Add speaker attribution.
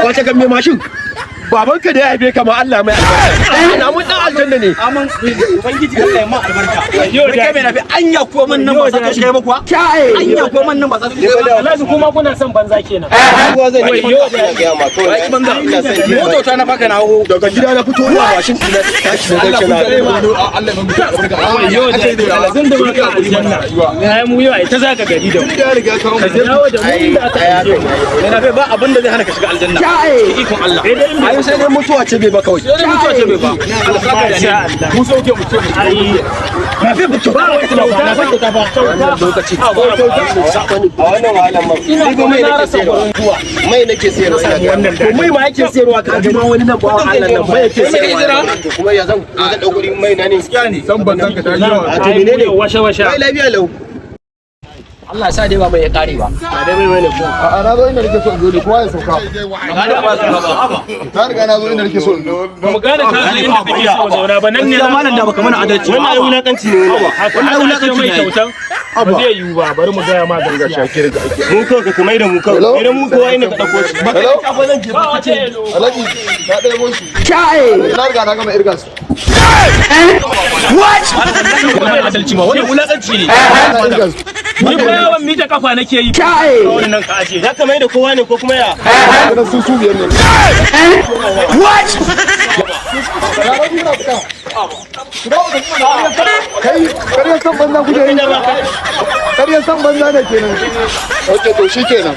Speaker 1: Wace kan mai mashin babanka da ya haife ka ma Allah mai albarka na mun dan aljanna ne
Speaker 2: amin ubangiji Allah ya ma albarka
Speaker 1: kai mai nafi anya ko man nan ba za ka shiga ba kuwa anya ko man nan ba za ka shiga ba
Speaker 2: Allah kuma kuna son banza kenan
Speaker 1: ruwa zan yi ga ma to ai banza ina san moto ta na baka na hawo daga gida na fito ina mashin ina tashi da kai na Allah mai albarka
Speaker 2: Allah zan da maka aljanna ai mu yau ai ta zaka gari da mu
Speaker 1: da riga ka
Speaker 2: ka dawo da mu da aka yi
Speaker 1: mai nafi ba abin da zai hana ka shiga aljanna ikon Allah ai sai dai mutuwa ce bai ba kawai sai dai mutuwa ce bai ba Allah saka da ni mu sauke mu ce
Speaker 2: ai
Speaker 1: na fi mutu ba ka tana ba na fi ta ba lokaci a wannan wahalan mai
Speaker 2: ina kuma na rasa
Speaker 1: sayarwa mai nake sayarwa wannan to mai ma yake sayarwa ka ga wani nan ba Allah nan mai yake sayarwa to kuma ya zan dauko mai na ne san ban san ka ta yi a to menene
Speaker 2: washa washa
Speaker 1: mai lafiya lau
Speaker 2: Allah sa dai ba mai ya kare ba
Speaker 1: ba dai mai ne ko a na zo inda nake so in zo ne kowa ya sauka na riga na zo inda nake so
Speaker 2: ba mu gane ka inda kake so zauna ba nan ne
Speaker 1: malam da baka mana adalci wannan ai wulakanci ne
Speaker 2: wannan wulakanci ne kyautan ba zai yiwu ba bari mu ga ma gaskiya
Speaker 1: shakir da ake mu kanka ka mai da mu kanka idan mu kowa ne ka dauko shi ba kai ka fa zan je ba kace alaji ka dai mun su kai na riga na gama irgan su what wannan adalci ma wannan wulakanci ne
Speaker 2: ni ba yawan mita kafa nake yi wannan ka aje
Speaker 1: za ka mai da kowa ne ko kuma ya
Speaker 3: Kada su biyar ne.
Speaker 1: what
Speaker 3: Kai, ƙaryar san banza kuke yi. Ƙaryar san banza ne kenan. Ok, to shi kenan.